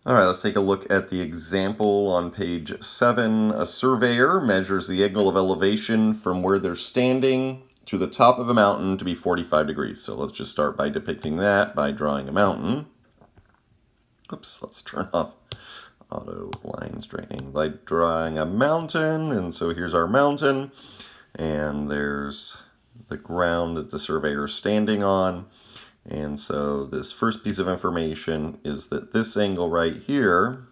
All right, let's take a look at the example on page 7. A surveyor measures the angle of elevation from where they're standing to the top of a mountain to be 45 degrees. So let's just start by depicting that by drawing a mountain. Oops, let's turn off auto line straightening by drawing a mountain. And so here's our mountain, and there's the ground that the surveyor is standing on. And so this first piece of information is that this angle right here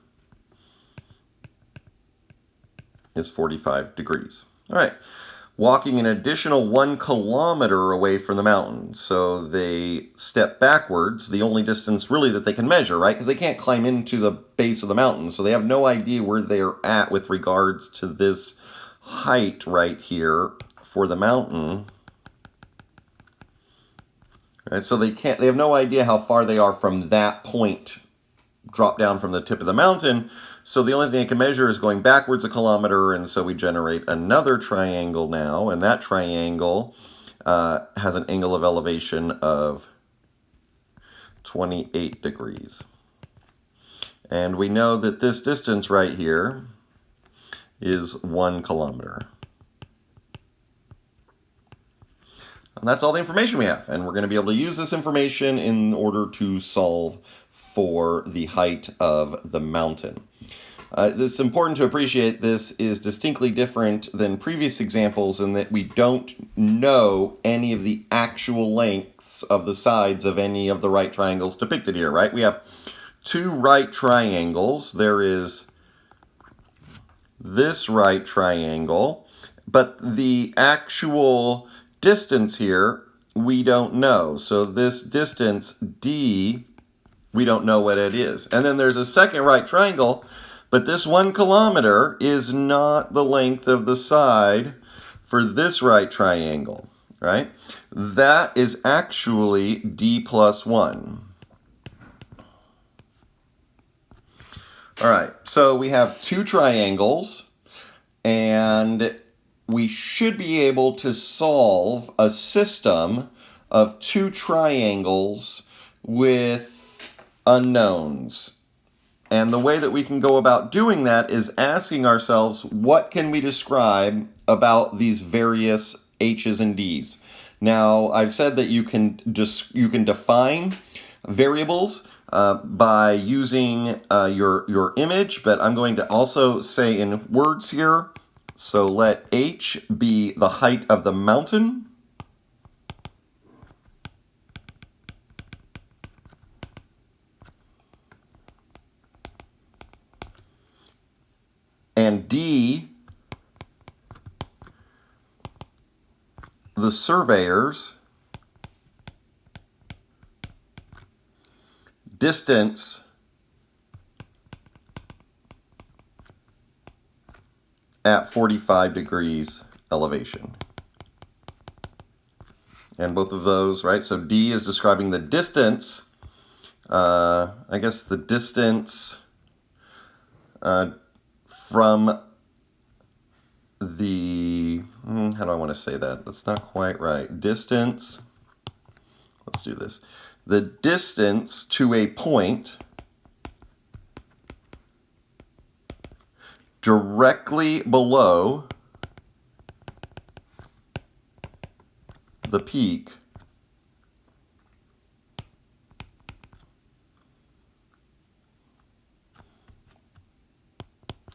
is 45 degrees. All right, walking an additional 1 kilometer away from the mountain. So they step backwards, the only distance really that they can measure, right? Because they can't climb into the base of the mountain. So they have no idea where they're at with regards to this height right here for the mountain. Right, so they have no idea how far they are from that point, drop down from the tip of the mountain. So the only thing they can measure is going backwards 1 kilometer, and so we generate another triangle now, and that triangle has an angle of elevation of 28 degrees. And we know that this distance right here is 1 kilometer. And that's all the information we have, and we're going to be able to use this information in order to solve for the height of the mountain. It's important to appreciate this is distinctly different than previous examples in that we don't know any of the actual lengths of the sides of any of the right triangles depicted here, right? We have 2 right triangles. There is this right triangle, but the actual distance here we don't know. So this distance D, we don't know what it is. And then there's a second right triangle, but this 1 kilometer is not the length of the side for this right triangle, right? That is actually D plus 1. All right, so we have 2 triangles, and we should be able to solve a system of 2 triangles with unknowns. And the way that we can go about doing that is asking ourselves, what can we describe about these various H's and D's? Now, I've said that you can define variables by using your image, but I'm going to also say in words here. So let H be the height of the mountain. And D, the surveyor's distance at 45 degrees elevation. And both of those, right? So D is describing the distance, I guess the distance from the, how do I want to say that? That's not quite right. Distance, let's do this. The distance to a point directly below the peak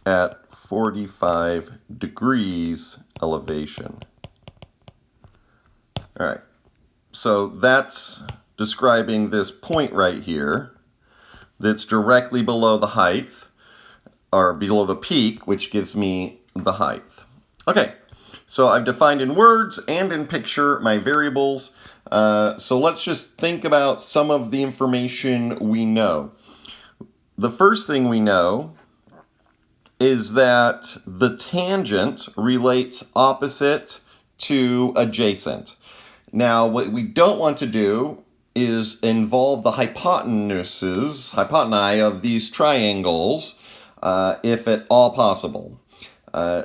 at 45 degrees elevation. All right, so that's describing this point right here that's directly below the height, or below the peak, which gives me the height. Okay, so I've defined in words and in picture my variables. So let's just think about some of the information we know. The first thing we know is that the tangent relates opposite to adjacent. Now, what we don't want to do is involve the hypotenuses of these triangles, if at all possible.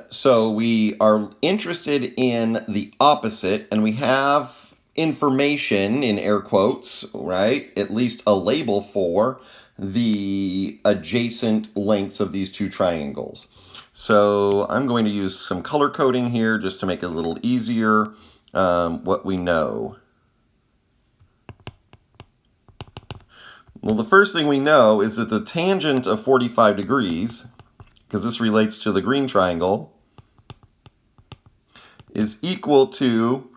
So we are interested in the opposite, and we have information in air quotes, right? At least a label for the adjacent lengths of these two triangles. So I'm going to use some color coding here just to make it a little easier what we know. Well, the first thing we know is that the tangent of 45 degrees, because this relates to the green triangle, is equal to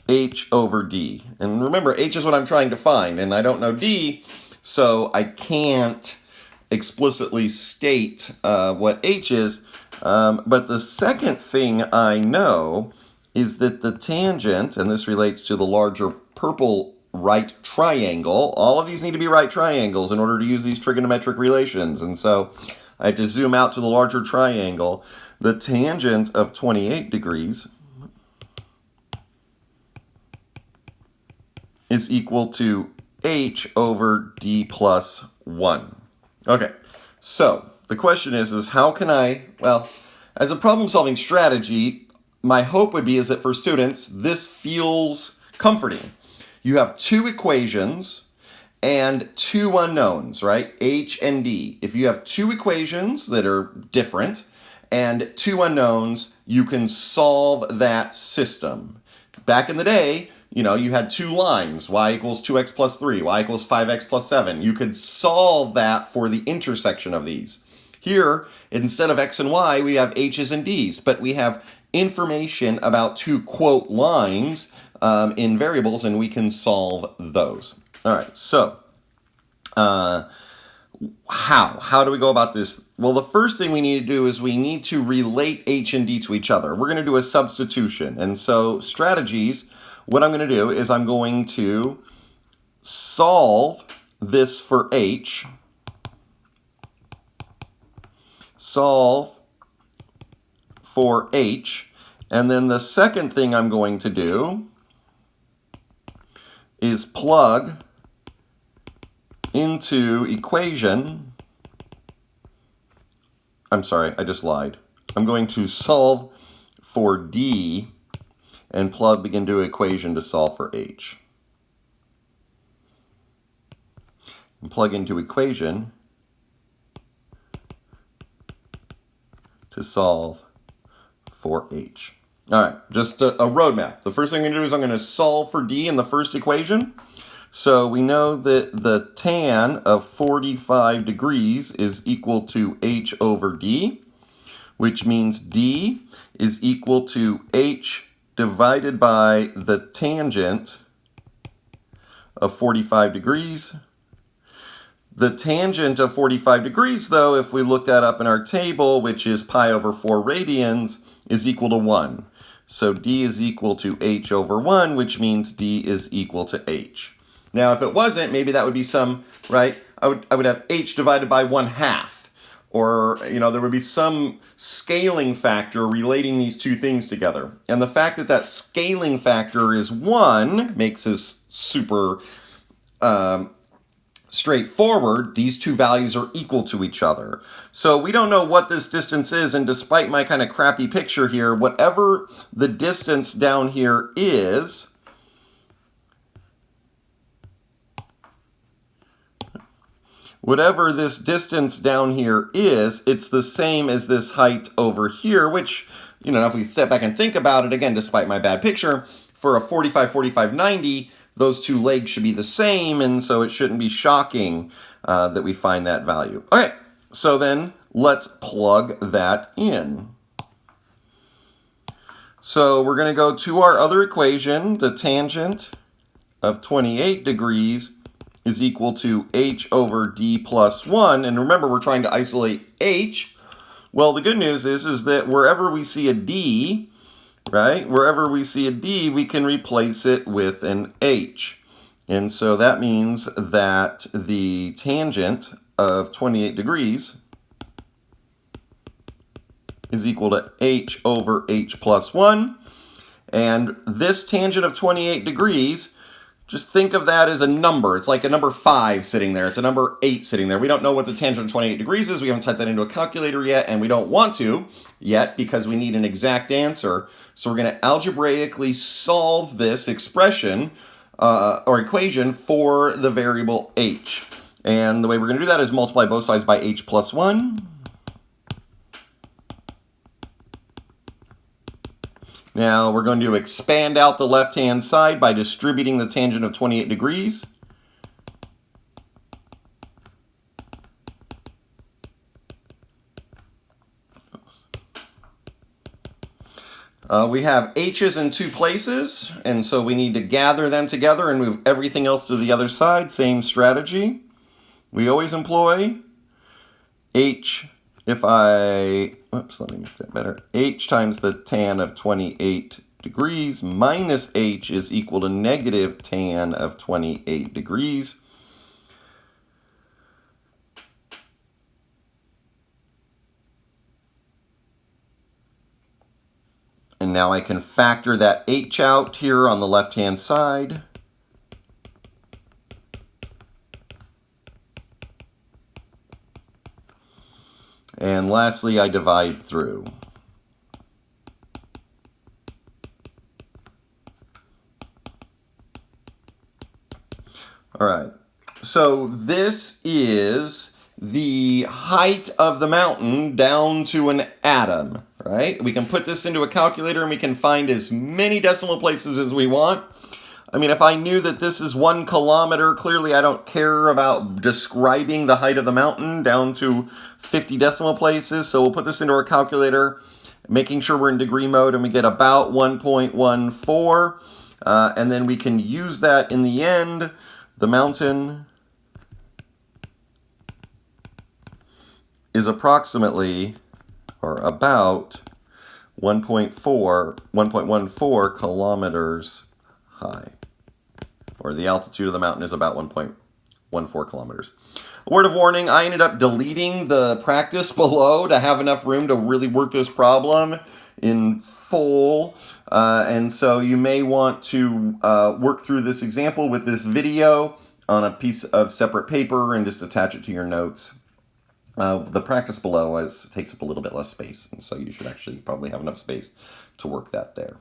h over d. And remember, h is what I'm trying to find, and I don't know d, so I can't explicitly state what h is. But the second thing I know is that the tangent, and this relates to the larger purple right triangle, all of these need to be right triangles in order to use these trigonometric relations. And so I have to zoom out to the larger triangle. The tangent of 28 degrees is equal to h over d plus 1. Okay, so the question is how can I, well, as a problem-solving strategy, my hope would be is that for students, this feels comforting. You have two equations and two unknowns, right? H and D. If you have two equations that are different and two unknowns, you can solve that system. Back in the day, you know, you had two lines, y equals 2x plus 3, y equals 5x plus 7. You could solve that for the intersection of these. Here, instead of x and y, we have h's and d's, but we have information about two quote lines in variables, and we can solve those. All right, so how do we go about this? Well, the first thing we need to do is we need to relate h and d to each other. We're going to do a substitution. And so strategies, what I'm going to do is I'm going to solve this for h, solve for h, and then the second thing I'm going to do is plug into equation, I'm sorry, I just lied. I'm going to solve for d and plug into equation to solve for h. And plug into equation to solve for h. All right, just a roadmap. The first thing I'm going to do is I'm going to solve for d in the first equation. So we know that the tan of 45 degrees is equal to h over d, which means d is equal to h divided by the tangent of 45 degrees. The tangent of 45 degrees, though, if we look that up in our table, which is pi over 4 radians, is equal to 1. So d is equal to h over 1, which means d is equal to h. Now, if it wasn't, maybe that would be some, right? I would have h divided by 1/2. Or, you know, there would be some scaling factor relating these two things together. And the fact that that scaling factor is 1 makes this super straightforward. These two values are equal to each other. So we don't know what this distance is, and despite my kind of crappy picture here, whatever the distance down here is, whatever this distance down here is, it's the same as this height over here, which, you know, if we step back and think about it, again, despite my bad picture, for a 45, 45, 90, those two legs should be the same, and so it shouldn't be shocking that we find that value. Okay, so then let's plug that in. So we're going to go to our other equation. The tangent of 28 degrees is equal to h over d plus 1. And remember, we're trying to isolate h. Well, the good news is that wherever we see a d, right, wherever we see a d, we can replace it with an h. And so that means that the tangent of 28 degrees is equal to h over h plus 1. And this tangent of 28 degrees, just think of that as a number. It's like a number 5 sitting there. It's a number 8 sitting there. We don't know what the tangent of 28 degrees is. We haven't typed that into a calculator yet, and we don't want to yet because we need an exact answer. So we're going to algebraically solve this expression or equation for the variable h. And the way we're going to do that is multiply both sides by h plus 1. Now we're going to expand out the left-hand side by distributing the tangent of 28 degrees. We have h's in two places, and so we need to gather them together and move everything else to the other side. Same strategy we always employ. H, if I, oops, let me make that better. H times the tan of 28 degrees minus h is equal to negative tan of 28 degrees. And now I can factor that h out here on the left-hand side. And lastly, I divide through. All right, so this is the height of the mountain down to an atom, right? We can put this into a calculator and we can find as many decimal places as we want. I mean, if I knew that this is 1 kilometer, clearly I don't care about describing the height of the mountain down to 50 decimal places. So we'll put this into our calculator, making sure we're in degree mode, and we get about 1.14. And then we can use that in the end. The mountain is approximately, or about, 1.14 kilometers high. Or the altitude of the mountain is about 1.14 kilometers. A word of warning, I ended up deleting the practice below to have enough room to really work this problem in full. And so you may want to work through this example with this video on a piece of separate paper and just attach it to your notes. The practice below takes up a little bit less space, and so you should actually probably have enough space to work that there.